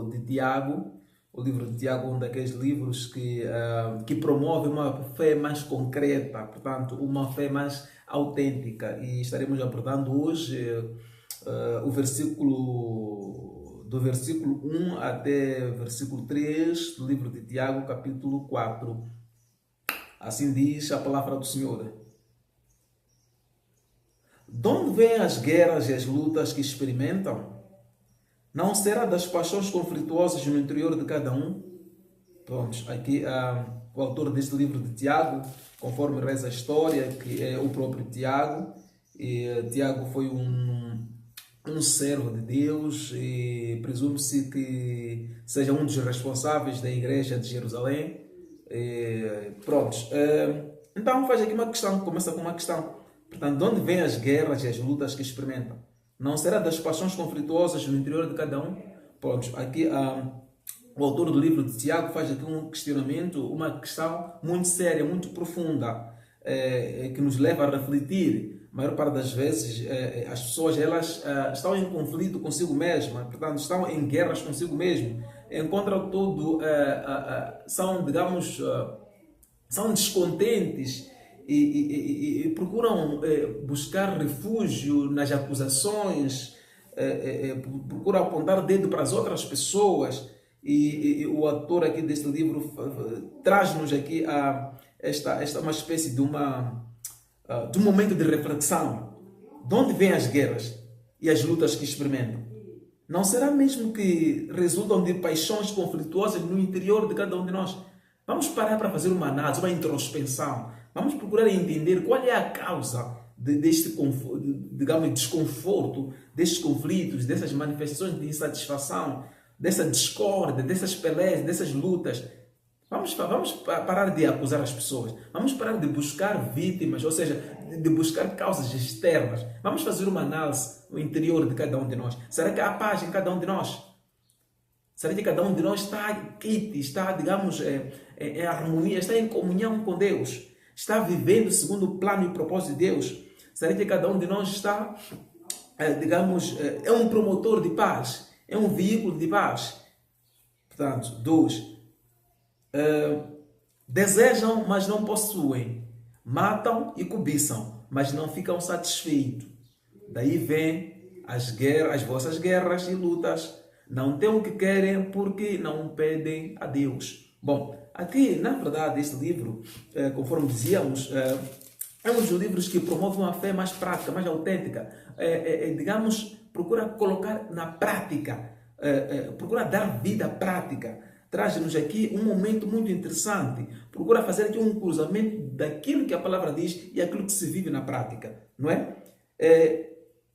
de Tiago. O livro de Tiago é um daqueles livros que promove uma fé mais concreta, portanto, uma fé mais autêntica. E estaremos abordando hoje do versículo 1 até versículo 3 do livro de Tiago, capítulo 4. Assim diz a palavra do Senhor. De onde vêm as guerras e as lutas que experimentam? Não será das paixões conflituosas no interior de cada um? Pronto, aqui o autor deste livro de Tiago, conforme reza a história, que é o próprio Tiago. Tiago foi um servo de Deus e presume-se que seja um dos responsáveis da igreja de Jerusalém. Então faz aqui uma questão, começa com uma questão. Portanto, de onde vêm as guerras e as lutas que experimentam? Não será das paixões conflituosas no interior de cada um? Pronto, aqui o autor do livro de Tiago faz aqui um questionamento, uma questão muito séria, muito profunda, que nos leva a refletir. A maior parte das vezes as pessoas elas estão em conflito consigo mesmas, portanto estão em guerras consigo mesmo, encontram tudo, são, digamos, são descontentes e procuram buscar refúgio nas acusações, procuram apontar o dedo para as outras pessoas. E o autor aqui deste livro traz-nos aqui esta uma espécie de um momento de reflexão. De onde vêm as guerras e as lutas que experimentam? Não será mesmo que resultam de paixões conflituosas no interior de cada um de nós? Vamos parar para fazer uma análise, uma introspecção. Vamos procurar entender qual é a causa deste digamos, desconforto, destes conflitos, dessas manifestações de insatisfação, dessa discórdia, dessas peleas, dessas lutas. Vamos parar de acusar as pessoas. Vamos parar de buscar vítimas, ou seja, de buscar causas externas. Vamos fazer uma análise no interior de cada um de nós. Será que há paz em cada um de nós? Será que cada um de nós está, digamos, em harmonia, está em comunhão com Deus? Está vivendo segundo o plano e propósito de Deus? Será que cada um de nós está, digamos, é um promotor de paz? É um veículo de paz? Portanto, 2. Desejam, mas não possuem. Matam e cobiçam, mas não ficam satisfeitos. Daí vem as vossas guerras e lutas. Não têm o que querem porque não pedem a Deus. Bom, aqui, na verdade, este livro, conforme dizíamos, é um dos livros que promove uma fé mais prática, mais autêntica. Digamos, procura colocar na prática, procura dar vida à prática. Traz-nos aqui um momento muito interessante. Procura fazer aqui um cruzamento daquilo que a palavra diz e aquilo que se vive na prática. Não é?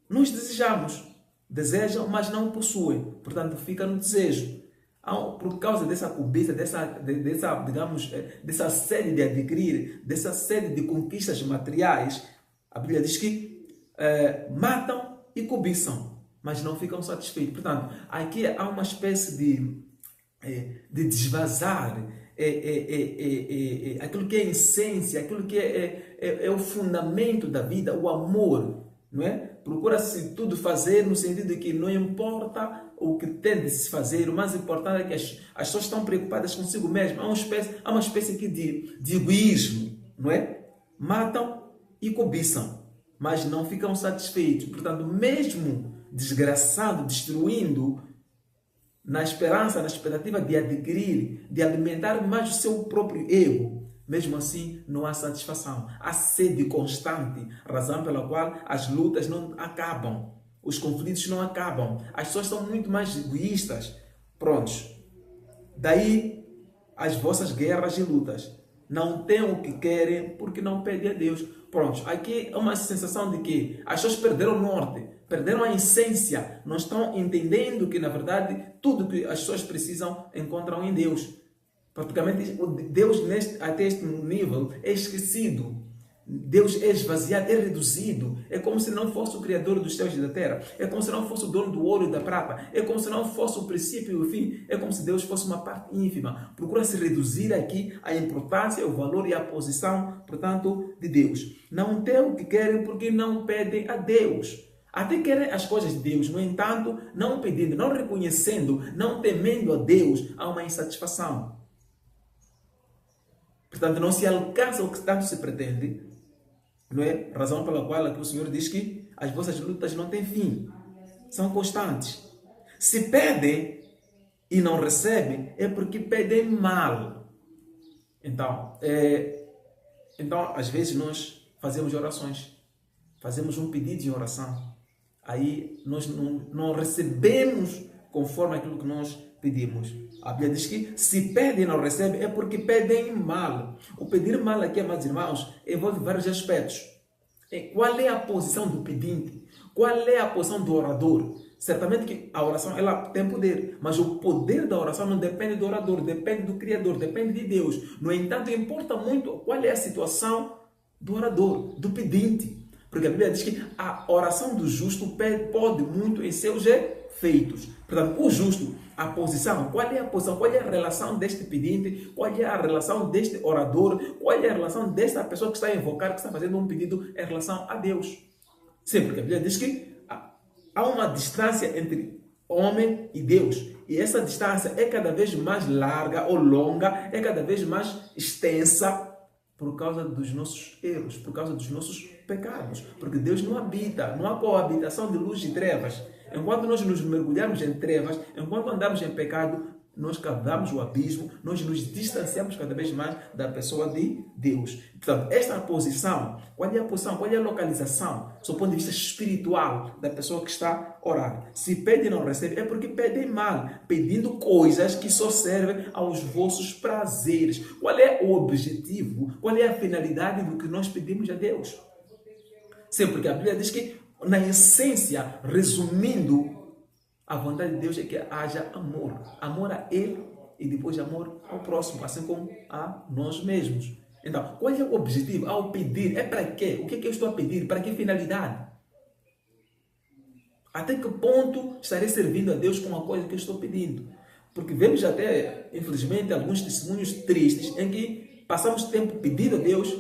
Nós desejam, mas não possuem. Portanto, fica no desejo. Por causa dessa cobiça, dessa sede de adquirir, dessa sede de conquistas materiais, a Bíblia diz que matam e cobiçam, mas não ficam satisfeitos. Portanto, aqui há uma espécie de desvazar aquilo que é a essência, aquilo que é o fundamento da vida, o amor, não é? Procura-se tudo fazer no sentido de que não importa o que tem de se fazer, o mais importante é que as pessoas estão preocupadas consigo mesmas. Há uma espécie aqui de egoísmo, não é? Matam e cobiçam, mas não ficam satisfeitos. Portanto, mesmo desgraçado, destruindo, na expectativa de adquirir, de alimentar mais o seu próprio ego, mesmo assim não há satisfação. Há sede constante, razão pela qual as lutas não acabam, os conflitos não acabam, as pessoas são muito mais egoístas. Prontos. Daí as vossas guerras e lutas. Não têm o que querem porque não pedem a Deus. Pronto, aqui é uma sensação de que as pessoas perderam o norte, perderam a essência, não estão entendendo que, na verdade, tudo que as pessoas precisam encontram em Deus. Praticamente, Deus, até este nível, é esquecido. Deus é esvaziado, é reduzido. É como se não fosse o Criador dos céus e da terra. É como se não fosse o dono do ouro e da prata. É como se não fosse o princípio e o fim. É como se Deus fosse uma parte ínfima. Procura se reduzir aqui a importância, o valor e a posição, portanto, de Deus. Não têm o que querem porque não pedem a Deus. Até querem as coisas de Deus, no entanto, não pedindo, não reconhecendo, não temendo a Deus, há uma insatisfação. Portanto, não se alcança o que tanto se pretende, não é? Razão pela qual aqui o Senhor diz que as vossas lutas não têm fim, são constantes. Se pedem e não recebem, é porque pedem mal. Então, às vezes nós fazemos orações, fazemos um pedido de oração, aí nós não recebemos conforme aquilo que nós pedimos. A Bíblia diz que se pedem e não recebem, é porque pedem mal. O pedir mal aqui, amados irmãos, envolve vários aspectos. Qual é a posição do pedinte? Qual é a posição do orador? Certamente que a oração ela tem poder, mas o poder da oração não depende do orador, depende do Criador, depende de Deus. No entanto, importa muito qual é a situação do orador, do pedinte. Porque a Bíblia diz que a oração do justo pode muito em seus efeitos. Portanto, o justo, a posição, qual é a posição, qual é a relação deste pedinte, qual é a relação deste orador, qual é a relação desta pessoa que está a invocar, que está fazendo um pedido em relação a Deus. Sim, porque a Bíblia diz que há uma distância entre homem e Deus. E essa distância é cada vez mais larga ou longa, é cada vez mais extensa por causa dos nossos erros, por causa dos nossos pecados. Porque Deus não habita, não há coabitação de luz e trevas. Enquanto nós nos mergulharmos em trevas, enquanto andamos em pecado, nós cavamos o abismo, nós nos distanciamos cada vez mais da pessoa de Deus. Portanto, esta posição, qual é a posição, qual é a localização, do ponto de vista espiritual da pessoa que está a orar? Se pede e não recebe, é porque pedem mal, pedindo coisas que só servem aos vossos prazeres. Qual é o objetivo, qual é a finalidade do que nós pedimos a Deus? Sim, porque a Bíblia diz que, na essência, resumindo, a vontade de Deus é que haja amor. Amor a Ele e depois amor ao próximo, assim como a nós mesmos. Então, qual é o objetivo ao pedir? É para quê? O que é que eu estou a pedir? Para que finalidade? Até que ponto estarei servindo a Deus com a coisa que eu estou pedindo? Porque vemos até, infelizmente, alguns testemunhos tristes em que passamos tempo pedindo a Deus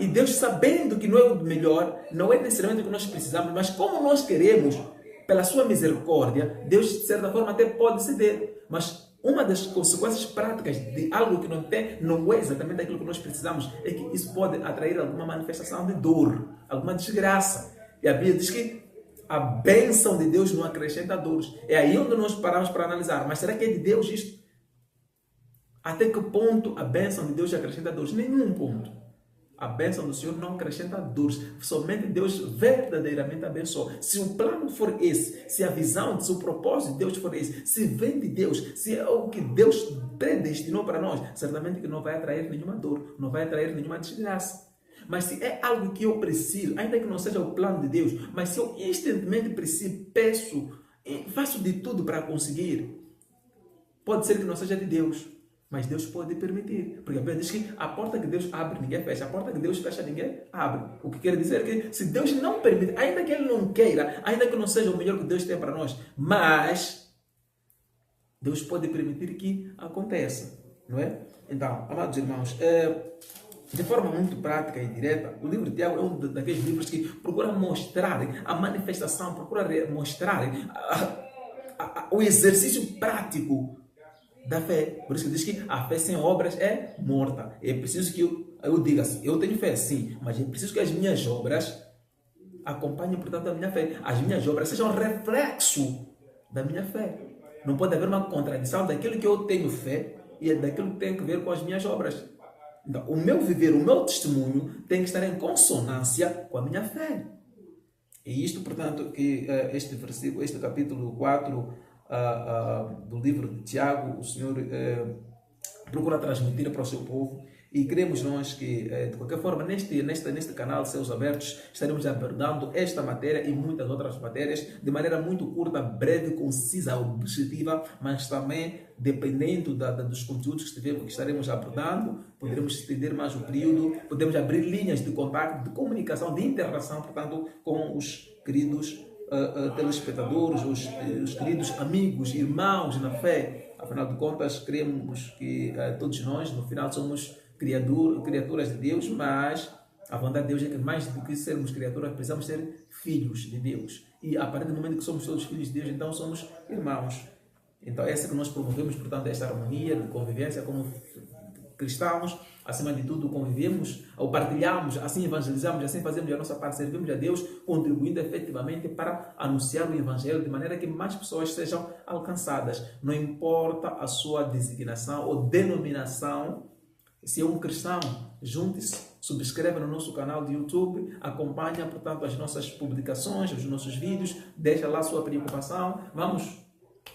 e Deus, sabendo que não é o melhor, não é necessariamente o que nós precisamos, mas como nós queremos, pela sua misericórdia, Deus, de certa forma, até pode ceder. Mas uma das consequências práticas de algo que não é exatamente aquilo que nós precisamos, é que isso pode atrair alguma manifestação de dor, alguma desgraça. E a Bíblia diz que a bênção de Deus não acrescenta dores. É aí onde nós paramos para analisar. Mas será que é de Deus isto? Até que ponto a bênção de Deus acrescenta dores? Nenhum ponto. A bênção do Senhor não acrescenta dores. Somente Deus verdadeiramente abençoa. Se o plano for esse, se a visão, se o propósito de Deus for esse, se vem de Deus, se é o que Deus predestinou para nós, certamente que não vai atrair nenhuma dor, não vai atrair nenhuma desgraça. Mas se é algo que eu preciso, ainda que não seja o plano de Deus, mas se eu instantaneamente preciso, peço, faço de tudo para conseguir, pode ser que não seja de Deus. Mas Deus pode permitir. Porque a Bíblia diz que a porta que Deus abre, ninguém fecha. A porta que Deus fecha, ninguém abre. O que quer dizer que se Deus não permite, ainda que Ele não queira, ainda que não seja o melhor que Deus tem para nós, mas Deus pode permitir que aconteça. Não é? Então, amados irmãos, de forma muito prática e direta, o livro de Tiago é um daqueles livros que procura mostrar a manifestação, procura mostrar o exercício prático da fé. Por isso que diz que a fé sem obras é morta. É preciso que eu diga assim, eu tenho fé sim, mas é preciso que as minhas obras acompanhem, portanto, a minha fé. As minhas obras sejam reflexo da minha fé. Não pode haver uma contradição daquilo que eu tenho fé e daquilo que tem a ver com as minhas obras. Então, o meu viver, o meu testemunho tem que estar em consonância com a minha fé. E isto, portanto, que este versículo, este capítulo 4 do livro de Tiago, o Senhor procura transmitir para o seu povo, e queremos nós que, de qualquer forma, neste canal Céus Abertos, estaremos abordando esta matéria e muitas outras matérias de maneira muito curta, breve, concisa, objetiva, mas também, dependendo dos conteúdos que estaremos abordando, poderemos estender mais o período, podemos abrir linhas de contato, de comunicação, de interação, portanto, com os queridos telespectadores, os queridos amigos, irmãos na fé. Afinal de contas, cremos que todos nós, no final, somos criaturas de Deus, mas A vontade de Deus é que mais do que sermos criaturas, precisamos ser filhos de Deus. E a partir do momento que somos todos filhos de Deus, então somos irmãos. Então é isso que nós promovemos, portanto, esta harmonia de convivência como cristãos. Acima de tudo, convivemos, ou partilhamos, assim evangelizamos, assim fazemos a nossa parte, servimos a Deus, contribuindo efetivamente para anunciar o Evangelho de maneira que mais pessoas sejam alcançadas. Não importa a sua designação ou denominação. Se é um cristão, junte-se, subscreva no nosso canal de YouTube, acompanha, portanto, as nossas publicações, os nossos vídeos, deixa lá a sua preocupação, vamos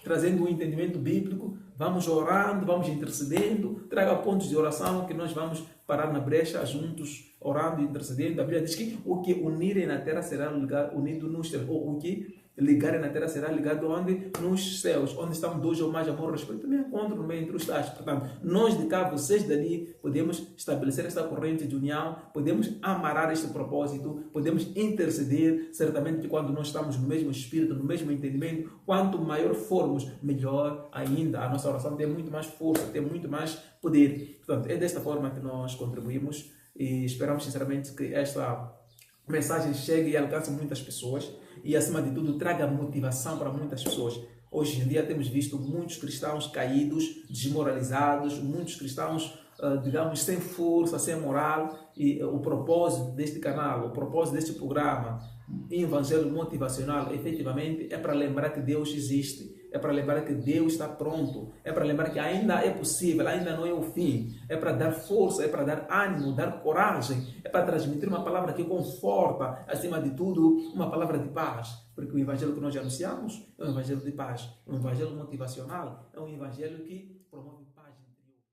trazendo um entendimento bíblico, vamos orando, vamos intercedendo, traga pontos de oração que nós vamos parar na brecha juntos, orando e intercedendo. A Bíblia diz que o que unirem na terra será unido nos céus, ou o que ligarem na terra será ligado onde? Nos céus, onde estão dois ou mais, amor, respeito, me encontro no meio entre os tais. Portanto, nós de cá, vocês dali, podemos estabelecer esta corrente de união, podemos amarar este propósito, podemos interceder. Certamente que quando nós estamos no mesmo espírito, no mesmo entendimento, quanto maior formos, melhor ainda. A nossa oração tem muito mais força, tem muito mais poder. Portanto, é desta forma que nós contribuímos e esperamos sinceramente que esta mensagem chegue e alcance muitas pessoas e, acima de tudo, traga motivação para muitas pessoas. Hoje em dia temos visto muitos cristãos caídos, desmoralizados, muitos cristãos, digamos, sem força, sem moral. E o propósito deste canal, o propósito deste programa, Evangelho Motivacional, efetivamente é para lembrar que Deus existe. É para lembrar que Deus está pronto. É para lembrar que ainda é possível, ainda não é o fim. É para dar força, é para dar ânimo, dar coragem. É para transmitir uma palavra que conforta, acima de tudo, uma palavra de paz. Porque o evangelho que nós anunciamos é um evangelho de paz, é um evangelho motivacional, é um evangelho que promove